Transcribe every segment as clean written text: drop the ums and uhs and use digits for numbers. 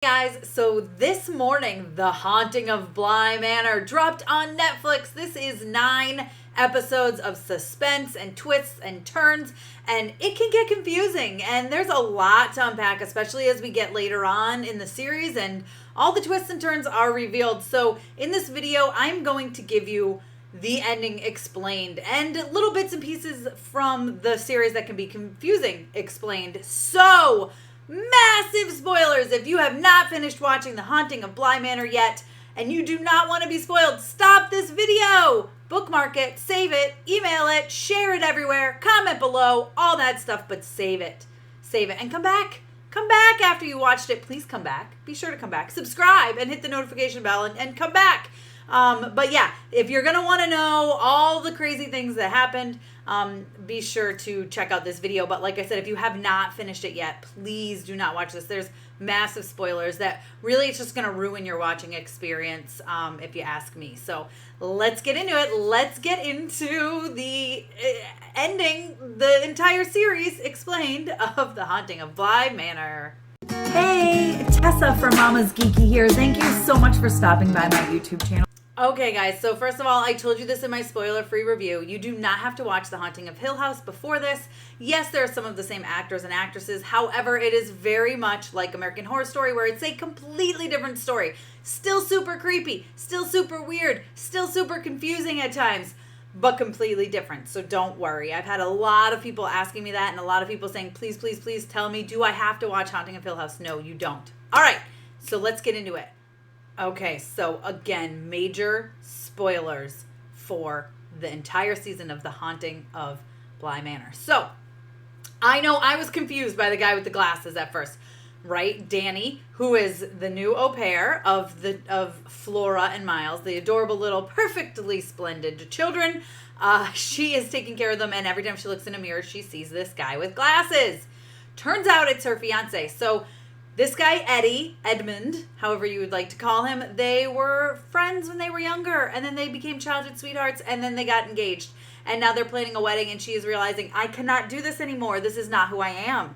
Guys, so this morning, The Haunting of Bly Manor dropped on Netflix. This is 9 episodes of suspense and twists and turns, and it can get confusing, and there's a lot to unpack, especially as we get later on in the series, and all the twists and turns are revealed. So in this video, I'm going to give you the ending explained and little bits and pieces from the series that can be confusing explained. So massive spoilers. If you have not finished watching The Haunting of Bly Manor yet and you do not want to be spoiled, stop this video, bookmark it, save it, email it, share it everywhere, comment below, all that stuff, but save it, and come back after you watched it. Please come back. Be sure to come back, subscribe, and hit the notification bell, and come back. But yeah, if you're going to want to know all the crazy things that happened, be sure to check out this video. But like I said, if you have not finished it yet, please do not watch this. There's massive spoilers that really it's just going to ruin your watching experience, if you ask me. So let's get into it. Let's get into the ending, the entire series explained of The Haunting of Bly Manor. Hey, Tessa from Mama's Geeky here. Thank you so much for stopping by my YouTube channel. Okay, guys, so first of all, I told you this in my spoiler-free review. You do not have to watch The Haunting of Hill House before this. Yes, there are some of the same actors and actresses. However, it is very much like American Horror Story, where it's a completely different story. Still super creepy, still super weird, still super confusing at times, but completely different. So don't worry. I've had a lot of people asking me that, and a lot of people saying, please, please, please tell me, do I have to watch Haunting of Hill House? No, you don't. All right, so let's get into it. Okay, so again, major spoilers for the entire season of The Haunting of Bly Manor. So, I know I was confused by the guy with the glasses at first, right? Danny, who is the new au pair of Flora and Miles, the adorable little perfectly splendid children. She is taking care of them, and every time she looks in a mirror, she sees this guy with glasses. Turns out it's her fiance. So this guy, Edmund, however you would like to call him, they were friends when they were younger, and then they became childhood sweethearts, and then they got engaged. And now they're planning a wedding, and she is realizing, I cannot do this anymore. This is not who I am.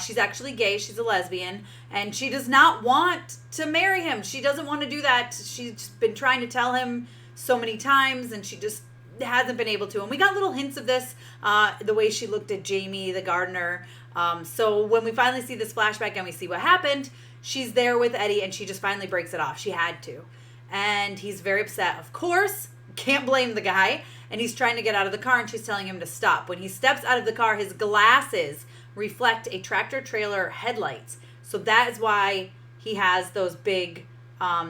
She's actually gay. She's a lesbian, and she does not want to marry him. She doesn't want to do that. She's been trying to tell him so many times, and she just hasn't been able to. And we got little hints of this, the way she looked at Jamie, the gardener. So when we finally see this flashback and we see what happened, she's there with Eddie, and she just finally breaks it off. She had to. And he's very upset. Of course, can't blame the guy. And he's trying to get out of the car, and she's telling him to stop. When he steps out of the car, his glasses reflect a tractor-trailer headlights. So that is why he has those big,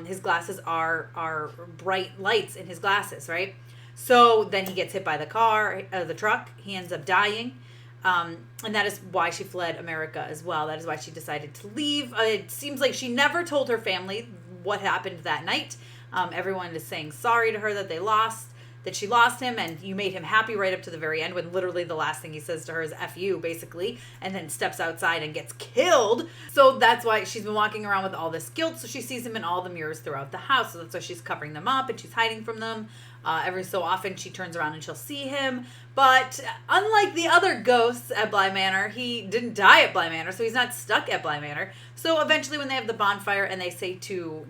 his glasses are bright lights in his glasses, right? So then he gets hit by the car, the truck. He ends up dying. And that is why she fled America as well. That is why she decided to leave. It seems like she never told her family what happened that night. Everyone is saying sorry to her that she lost him, and you made him happy right up to the very end, when literally the last thing he says to her is F you, basically, and then steps outside and gets killed. So that's why she's been walking around with all this guilt. So she sees him in all the mirrors throughout the house. So that's why she's covering them up, and she's hiding from them. Every so often she turns around and she'll see him. But unlike the other ghosts at Bly Manor, he didn't die at Bly Manor, so he's not stuck at Bly Manor. So eventually when they have the bonfire and they say to,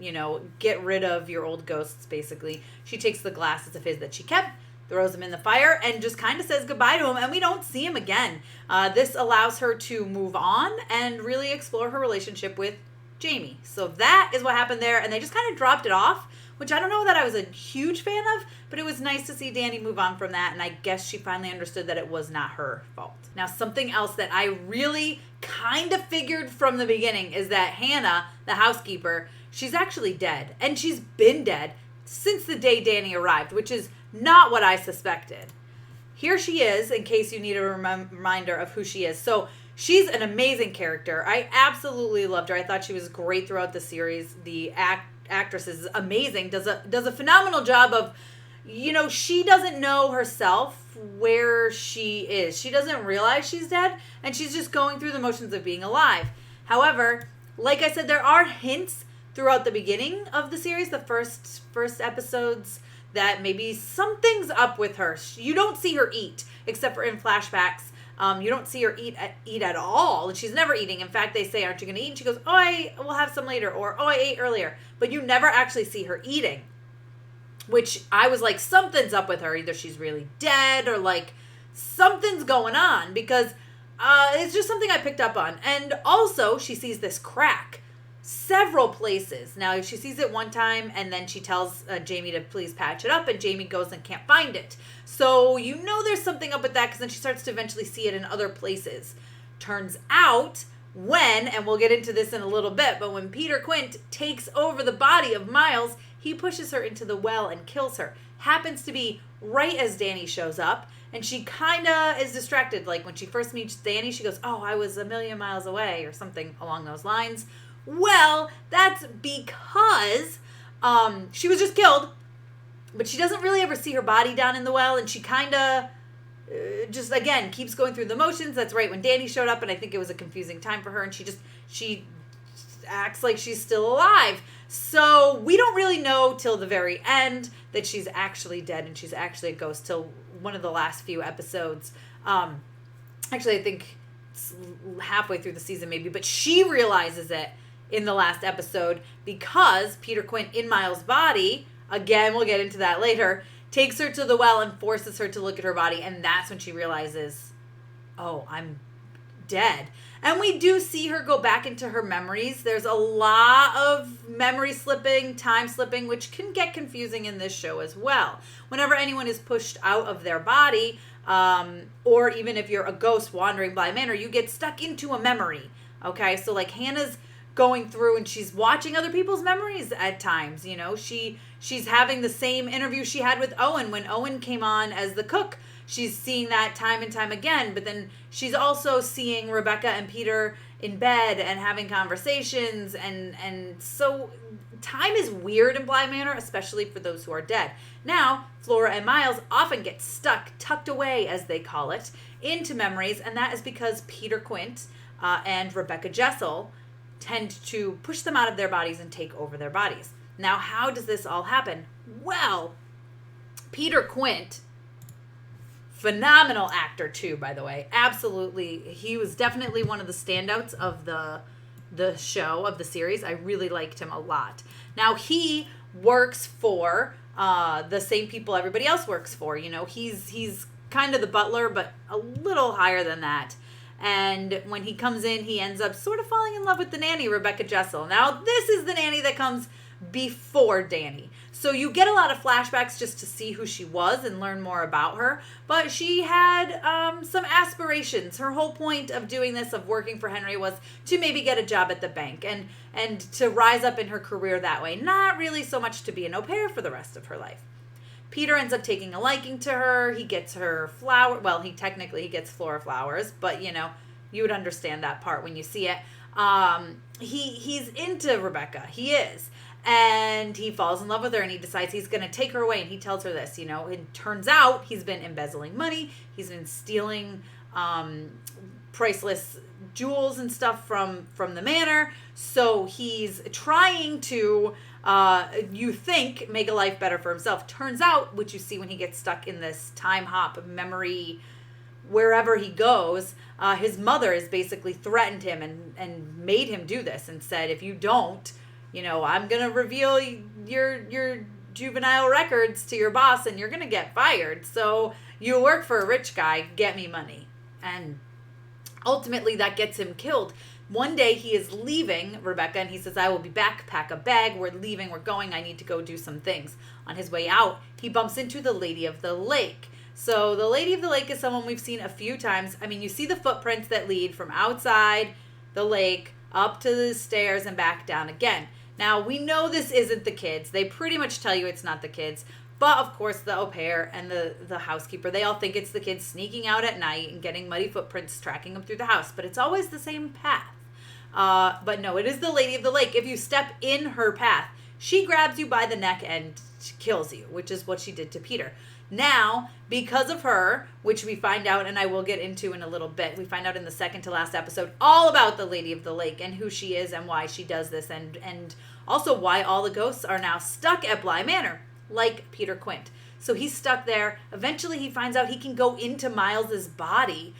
get rid of your old ghosts, basically, she takes the glasses of his that she kept, throws them in the fire, and just kind of says goodbye to him, and we don't see him again. This allows her to move on and really explore her relationship with Jamie. So that is what happened there, and they just kind of dropped it off, which I don't know that I was a huge fan of, but it was nice to see Danny move on from that, and I guess she finally understood that it was not her fault. Now, something else that I really kind of figured from the beginning is that Hannah, the housekeeper, she's actually dead, and she's been dead since the day Danny arrived, which is not what I suspected. Here she is, in case you need a reminder of who she is. So she's an amazing character. I absolutely loved her. I thought she was great throughout the series. The actress is amazing, does a phenomenal job of, she doesn't know herself where she is. She doesn't realize she's dead, and she's just going through the motions of being alive. However, like I said, there are hints throughout the beginning of the series, the first episodes, that maybe something's up with her. You don't see her eat, except for in flashbacks. You don't see her eat at all. She's never eating. In fact, they say, aren't you going to eat? And she goes, oh, I will have some later. Or, oh, I ate earlier. But you never actually see her eating. Which I was like, something's up with her. Either she's really dead or like something's going on. Because it's just something I picked up on. And also, she sees this crack several places. Now, she sees it one time and then she tells Jamie to please patch it up. And Jamie goes and can't find it. So you know there's something up with that because then she starts to eventually see it in other places. Turns out and we'll get into this in a little bit, but when Peter Quint takes over the body of Miles, he pushes her into the well and kills her. Happens to be right as Danny shows up, and she kind of is distracted. Like when she first meets Danny, she goes, oh, I was a million miles away, or something along those lines. Well, that's because she was just killed, but she doesn't really ever see her body down in the well, and she kind of just, again, keeps going through the motions. That's right when Danny showed up, and I think it was a confusing time for her, and she acts like she's still alive. So we don't really know till the very end that she's actually dead and she's actually a ghost till one of the last few episodes. Actually, I think it's halfway through the season maybe, but she realizes it in the last episode because Peter Quint in Miles' body, again, we'll get into that later, takes her to the well and forces her to look at her body, and that's when she realizes, oh, I'm dead. And we do see her go back into her memories. There's a lot of memory slipping, time slipping, which can get confusing in this show as well. Whenever anyone is pushed out of their body, or even if you're a ghost wandering Bly Manor, you get stuck into a memory. Okay, so like Hannah's going through and she's watching other people's memories at times. You know, she's having the same interview she had with Owen when Owen came on as the cook. She's seeing that time and time again, but then she's also seeing Rebecca and Peter in bed and having conversations, and so time is weird in Bly Manor, especially for those who are dead. Now, Flora and Miles often get stuck, tucked away, as they call it, into memories, and that is because Peter Quint and Rebecca Jessel tend to push them out of their bodies and take over their bodies. Now, how does this all happen? Well, Peter Quint, phenomenal actor too, by the way. Absolutely. He was definitely one of the standouts of the show, of the series. I really liked him a lot. Now, he works for the same people everybody else works for. You know, he's kind of the butler, but a little higher than that. And when he comes in, he ends up sort of falling in love with the nanny, Rebecca Jessel. Now, this is the nanny that comes before Danny. So you get a lot of flashbacks just to see who she was and learn more about her. But she had some aspirations. Her whole point of doing this, of working for Henry, was to maybe get a job at the bank and to rise up in her career that way. Not really so much to be an au pair for the rest of her life. Peter ends up taking a liking to her. He gets her flower. Well, he gets Flora flowers, but you know, you would understand that part when you see it. He's into Rebecca. He is. And he falls in love with her and he decides he's going to take her away. And he tells her this, you know, it turns out he's been embezzling money. He's been stealing priceless jewels and stuff from the manor. So he's trying to, you think, make a life better for himself. Turns out, which you see when he gets stuck in this time hop memory, wherever he goes, his mother has basically threatened him and made him do this and said, if you don't, you know, I'm going to reveal your juvenile records to your boss and you're going to get fired. So you work for a rich guy, get me money. And ultimately that gets him killed. One day he is leaving Rebecca and he says, I will be back, pack a bag, we're leaving, we're going, I need to go do some things. On his way out, he bumps into the Lady of the Lake. So the Lady of the Lake is someone we've seen a few times. I mean, you see the footprints that lead from outside the lake up to the stairs and back down again. Now, we know this isn't the kids. They pretty much tell you it's not the kids. But, of course, the au pair and the housekeeper, they all think it's the kids sneaking out at night and getting muddy footprints, tracking them through the house. But it's always the same path. But no, it is the Lady of the Lake. If you step in her path, she grabs you by the neck and kills you, which is what she did to Peter. Now, because of her, which we find out, and I will get into in a little bit, we find out in the second to last episode all about the Lady of the Lake and who she is and why she does this, and also why all the ghosts are now stuck at Bly Manor, like Peter Quint. So he's stuck there. Eventually he finds out he can go into Miles's body,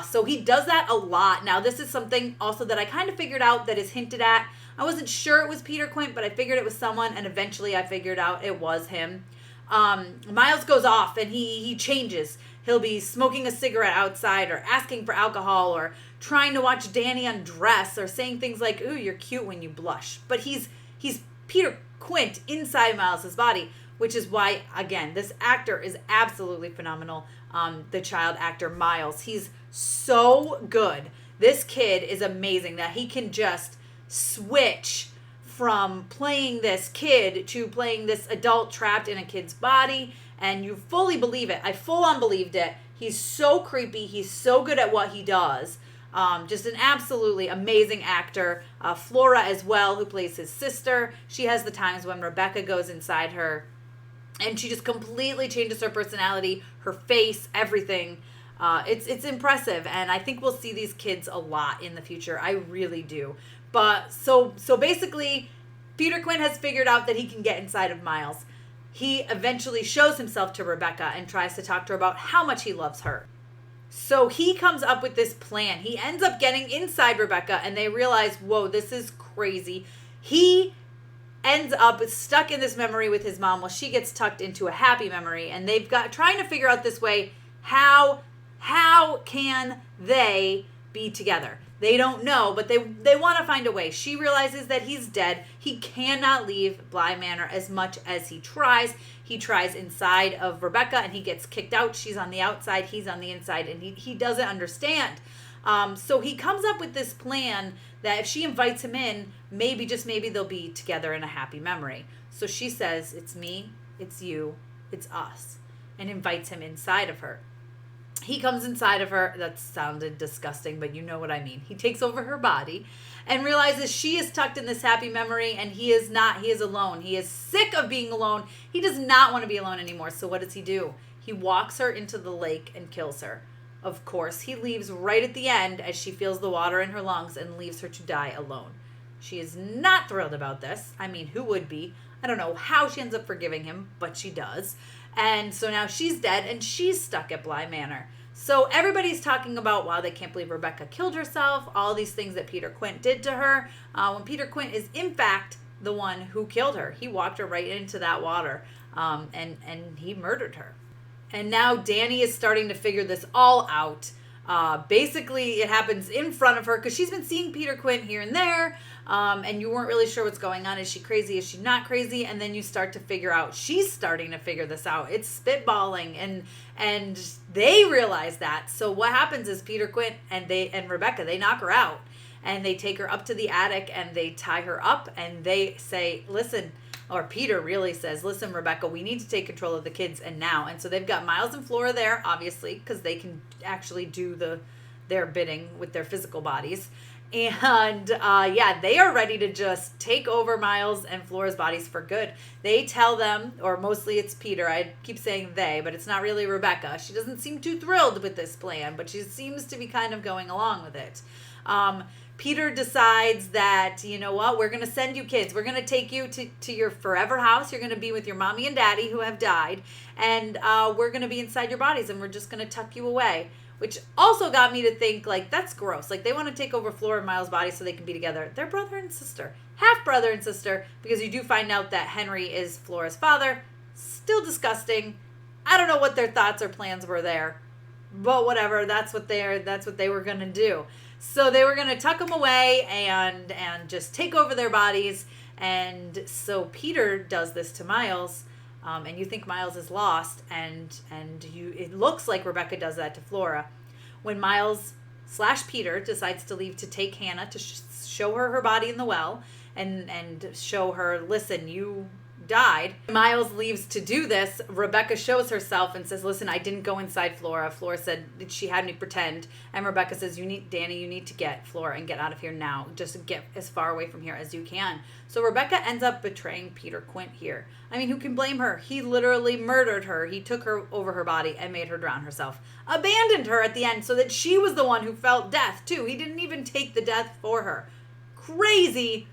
So he does that a lot. Now, this is something also that I kind of figured out that is hinted at. I wasn't sure it was Peter Quint, but I figured it was someone, and eventually I figured out it was him. Miles goes off and he changes. He'll be smoking a cigarette outside, or asking for alcohol, or trying to watch Danny undress, or saying things like, "Ooh, you're cute when you blush." But he's Peter Quint inside Miles's body, which is why, again, this actor is absolutely phenomenal. The child actor Miles, he's so good. This kid is amazing that he can just switch from playing this kid to playing this adult trapped in a kid's body, and you fully believe it. I full on believed it. He's so creepy. He's so good at what he does. Just an absolutely amazing actor. Flora as well, who plays his sister. She has the times when Rebecca goes inside her and she just completely changes her personality, her face, everything. It's impressive, and I think we'll see these kids a lot in the future. I really do. But so basically, Peter Quint has figured out that he can get inside of Miles. He eventually shows himself to Rebecca and tries to talk to her about how much he loves her. So he comes up with this plan. He ends up getting inside Rebecca, and they realize, whoa, this is crazy. He ends up stuck in this memory with his mom while she gets tucked into a happy memory, and they've got trying to figure out this way, how can they be together? They don't know, but they want to find a way. She realizes that he's dead. He cannot leave Bly Manor as much as he tries. He tries inside of Rebecca and he gets kicked out. She's on the outside, he's on the inside, and he doesn't understand. So he comes up with this plan that if she invites him in, maybe, just maybe, they'll be together in a happy memory. So she says, "It's me, it's you, it's us," and invites him inside of her. He comes inside of her. That sounded disgusting, but you know what I mean. He takes over her body and realizes she is tucked in this happy memory, and he is not. He is alone. He is sick of being alone. He does not want to be alone anymore. So what does he do? He walks her into the lake and kills her. Of course, he leaves right at the end as she feels the water in her lungs and leaves her to die alone. She is not thrilled about this. I mean, who would be? I don't know how she ends up forgiving him, but she does. And so now she's dead and she's stuck at Bly Manor. So everybody's talking about, wow, they can't believe Rebecca killed herself, all these things that Peter Quint did to her, when Peter Quint is, in fact, the one who killed her. He walked her right into that water, and he murdered her. And now Danny is starting to figure this all out. Basically, it happens in front of her because she's been seeing Peter Quint here and there, and you weren't really sure what's going on. Is she crazy? Is she not crazy? And then you start to figure out she's starting to figure this out. It's spitballing, and they realize that. So what happens is Peter Quint and Rebecca, they knock her out, and they take her up to the attic and they tie her up, and they say, "Listen." Or Peter really says, "Listen, Rebecca, we need to take control of the kids, and now." And so they've got Miles and Flora there, obviously, because they can actually do their bidding with their physical bodies. And they are ready to just take over Miles and Flora's bodies for good. They tell them, or mostly it's Peter, I keep saying they, but it's not really Rebecca. She doesn't seem too thrilled with this plan, but she seems to be kind of going along with it. Peter decides that, you know what, we're going to send you kids. We're going to take you to your forever house. You're going to be with your mommy and daddy who have died. And we're going to be inside your bodies, and we're just going to tuck you away. Which also got me to think, like, that's gross. Like, they want to take over Flora and Miles' bodies so they can be together. They're brother and sister. Half brother and sister, because you do find out that Henry is Flora's father. Still disgusting. I don't know what their thoughts or plans were there. But whatever, that's what they were going to do. So they were going to tuck them away and just take over their bodies. And so Peter does this to Miles, and you think Miles is lost, and it looks like Rebecca does that to Flora. When Miles/Peter decides to leave to take Hannah to show her body in the well and show her, "Listen, you died." Miles leaves to do this. Rebecca shows herself and says, "Listen, I didn't go inside Flora." Flora said she had me pretend. And Rebecca says, Danny, you need to get Flora and get out of here now. Just get as far away from here as you can. So Rebecca ends up betraying Peter Quint here. I mean, who can blame her? He literally murdered her. He took her over her body and made her drown herself. Abandoned her at the end so that she was the one who felt death too. He didn't even take the death for her. Crazy,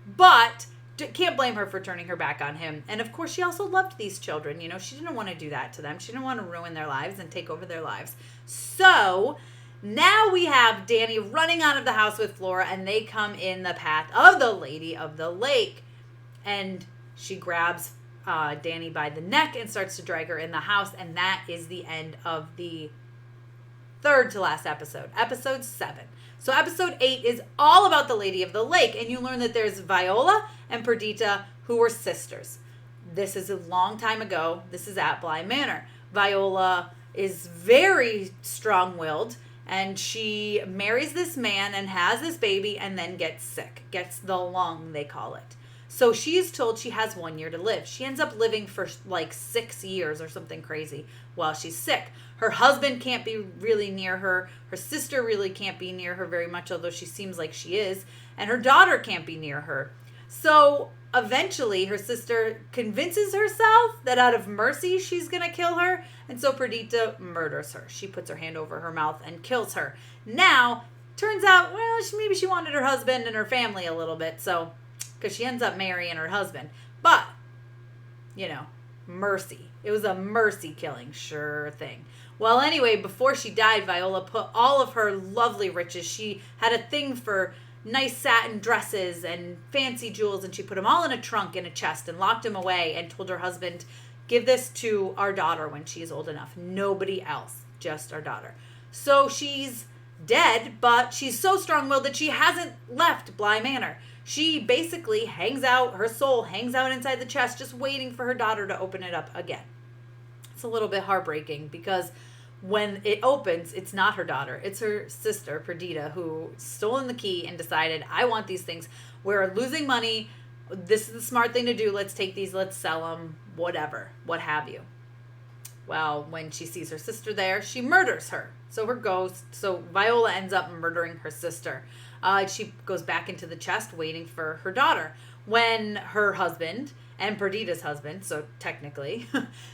but can't blame her for turning her back on him. And of course, she also loved these children. She didn't want to do that to them. She didn't want to ruin their lives and take over their lives. So Now we have Danny running out of the house with Flora, and they come in the path of the Lady of the Lake. And she grabs Danny by the neck and starts to drag her in the house. And that is the end of the third to last episode, episode 7. So episode 8 is all about the Lady of the Lake. And you learn that there's Viola and Perdita, who were sisters. This is a long time ago. This is at Bly Manor. Viola is very strong-willed, and she marries this man and has this baby and then gets sick. Gets the lung, they call it. So she is told she has 1 year to live. She ends up living for like 6 years or something crazy while she's sick. Her husband can't be really near her. Her sister really can't be near her very much, although she seems like she is. And her daughter can't be near her. So eventually her sister convinces herself that out of mercy she's going to kill her. And so Perdita murders her. She puts her hand over her mouth and kills her. Now, turns out, well, maybe she wanted her husband and her family a little bit. So, because she ends up marrying her husband. But, mercy. It was a mercy killing, sure thing. Well, anyway, before she died, Viola put all of her lovely riches. She had a thing for nice satin dresses and fancy jewels, and she put them all in a trunk in a chest and locked them away and told her husband, give this to our daughter when she's old enough. Nobody else, just our daughter. So she's dead, but she's so strong-willed that she hasn't left Bly Manor. She basically hangs out, her soul hangs out inside the chest, just waiting for her daughter to open it up again. It's a little bit heartbreaking because when it opens, it's not her daughter. It's her sister, Perdita, who stolen the key and decided, I want these things. We're losing money. This is the smart thing to do. Let's take these. Let's sell them. Whatever. What have you. Well, when she sees her sister there, she murders her. So Viola ends up murdering her sister. She goes back into the chest waiting for her daughter. When her husband, and Perdita's husband, so technically,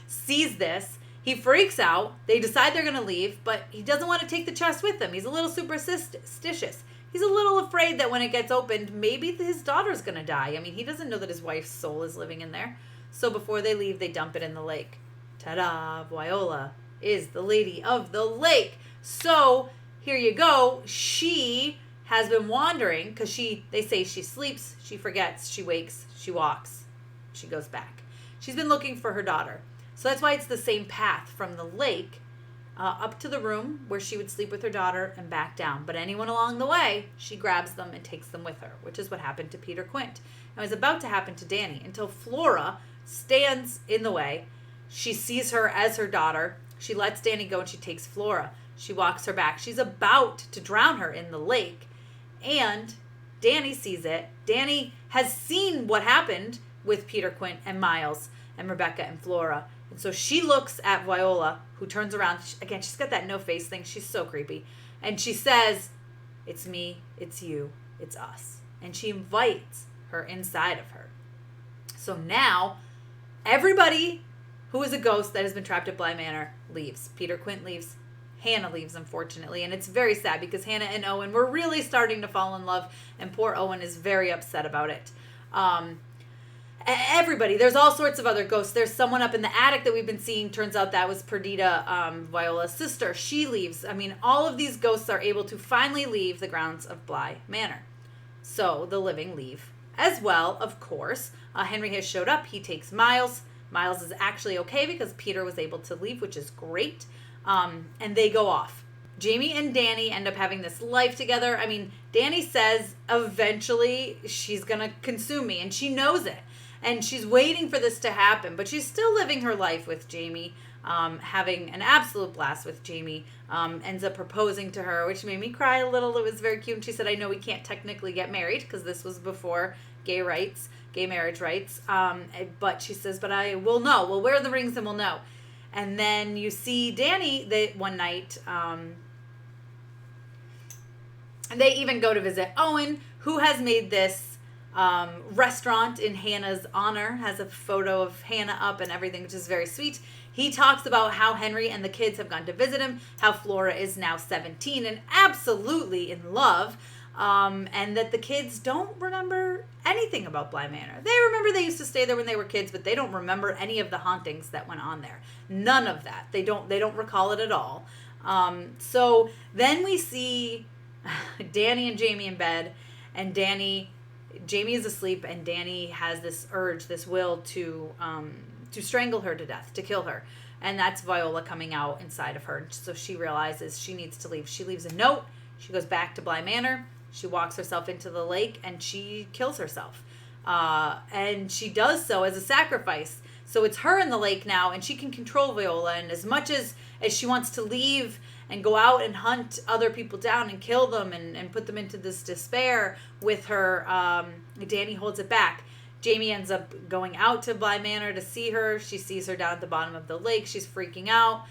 sees this, he freaks out. They decide they're going to leave, but he doesn't want to take the chest with him. He's a little superstitious. He's a little afraid that when it gets opened, maybe his daughter's going to die. I mean, he doesn't know that his wife's soul is living in there. So before they leave, they dump it in the lake. Ta-da! Viola is the Lady of the Lake. So here you go. She has been wandering because they say she sleeps, she forgets, she wakes, she walks, she goes back. She's been looking for her daughter. So that's why it's the same path from the lake up to the room where she would sleep with her daughter and back down. But anyone along the way, she grabs them and takes them with her, which is what happened to Peter Quint. And it was about to happen to Danny until Flora stands in the way. She sees her as her daughter. She lets Danny go and she takes Flora. She walks her back. She's about to drown her in the lake. And Danny sees it. Danny has seen what happened with Peter Quint and Miles and Rebecca and Flora. And so she looks at Viola, who turns around. Again, she's got that no-face thing. She's so creepy. And she says, it's me, it's you, it's us. And she invites her inside of her. So now, everybody who is a ghost that has been trapped at Bly Manor leaves. Peter Quint leaves. Hannah leaves, unfortunately. And it's very sad because Hannah and Owen were really starting to fall in love. And poor Owen is very upset about it. Everybody, there's all sorts of other ghosts. There's someone up in the attic that we've been seeing. Turns out that was Perdita, Viola's sister. She leaves. I mean, all of these ghosts are able to finally leave the grounds of Bly Manor. So the living leave as well, of course. Henry has showed up. He takes Miles. Miles is actually okay because Peter was able to leave, which is great. And they go off. Jamie and Danny end up having this life together. I mean, Danny says eventually she's going to consume me, and she knows it. And she's waiting for this to happen, but she's still living her life with Jamie, having an absolute blast with Jamie, ends up proposing to her, which made me cry a little. It was very cute. And she said, I know we can't technically get married because this was before gay marriage rights. But she says, but I will know. We'll wear the rings and we'll know. And then you see Danny one night, and they even go to visit Owen, who has made this restaurant in Hannah's honor, has a photo of Hannah up and everything, which is very sweet. He talks about how Henry and the kids have gone to visit him, how Flora is now 17 and absolutely in love, and that the kids don't remember anything about Bly Manor. They remember they used to stay there when they were kids, but they don't remember any of the hauntings that went on there. None of that. They don't recall it at all. So then we see Danny and Jamie in bed, and Jamie is asleep, and Danny has this urge, this will to strangle her to death, to kill her. And that's Viola coming out inside of her. So she realizes she needs to leave. She leaves a note. She goes back to Bly Manor. She walks herself into the lake, and she kills herself. And she does so as a sacrifice. So it's her in the lake now, and she can control Viola. And as much as she wants to leave and go out and hunt other people down and kill them and put them into this despair with her, Danny holds it back. Jamie ends up going out to Bly Manor to see her. She sees her down at the bottom of the lake. She's freaking out.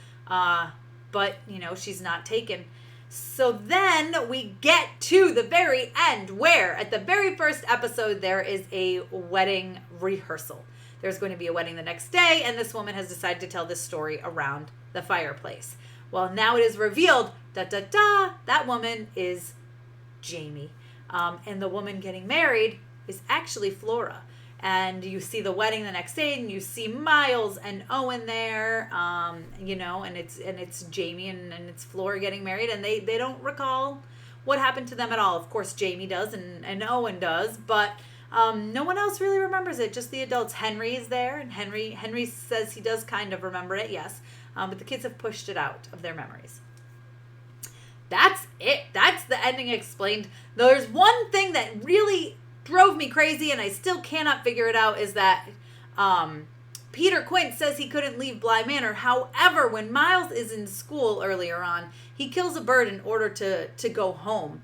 But, she's not taken. So then we get to the very end where at the very first episode there is a wedding rehearsal. There's going to be a wedding the next day, and this woman has decided to tell this story around the fireplace. Well, now it is revealed, that woman is Jamie. And the woman getting married is actually Flora. And you see the wedding the next day, and you see Miles and Owen there, and it's Jamie and it's Flora getting married, and they don't recall what happened to them at all. Of course, Jamie does and Owen does, but no one else really remembers it, just the adults. Henry is there, and Henry says he does kind of remember it, yes, but the kids have pushed it out of their memories. That's it. That's the ending explained. There's one thing that really drove me crazy, and I still cannot figure it out, is that Peter Quint says he couldn't leave Bly Manor. However, when Miles is in school earlier on, he kills a bird in order to go home.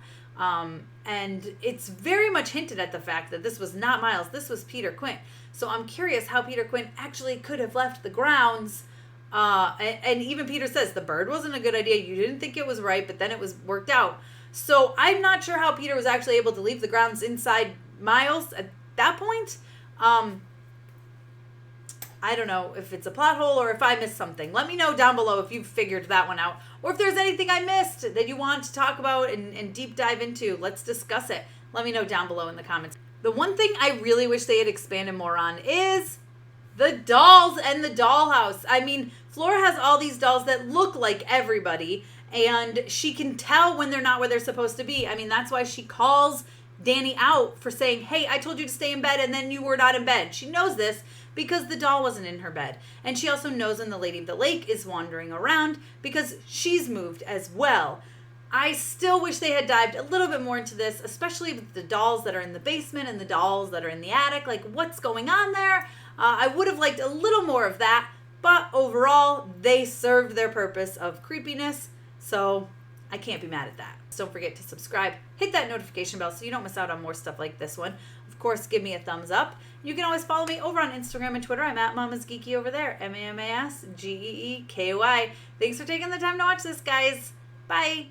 And it's very much hinted at the fact that this was not Miles, this was Peter Quint. So I'm curious how Peter Quint actually could have left the grounds. And even Peter says the bird wasn't a good idea. You didn't think it was right, but then it was worked out. So I'm not sure how Peter was actually able to leave the grounds inside Miles at that point. I don't know if it's a plot hole or if I missed something. Let me know down below if you've figured that one out, or if there's anything I missed that you want to talk about and deep dive into. Let's discuss it. Let me know down below in the comments. The one thing I really wish they had expanded more on is the dolls and the dollhouse. I mean, Flora has all these dolls that look like everybody, and she can tell when they're not where they're supposed to be. I mean, that's why she calls Danny out for saying, hey, I told you to stay in bed and then you were not in bed. She knows this because the doll wasn't in her bed. And she also knows when the Lady of the Lake is wandering around because she's moved as well. I still wish they had dived a little bit more into this, especially with the dolls that are in the basement and the dolls that are in the attic. Like, what's going on there? I would have liked a little more of that, but overall, they served their purpose of creepiness, so I can't be mad at that. Don't forget to subscribe, hit that notification bell so you don't miss out on more stuff like this one. Of course, give me a thumbs up. You can always follow me over on Instagram and Twitter. I'm at Mama's Geeky over there, MAMASGEEKY. Thanks for taking the time to watch this, guys. Bye.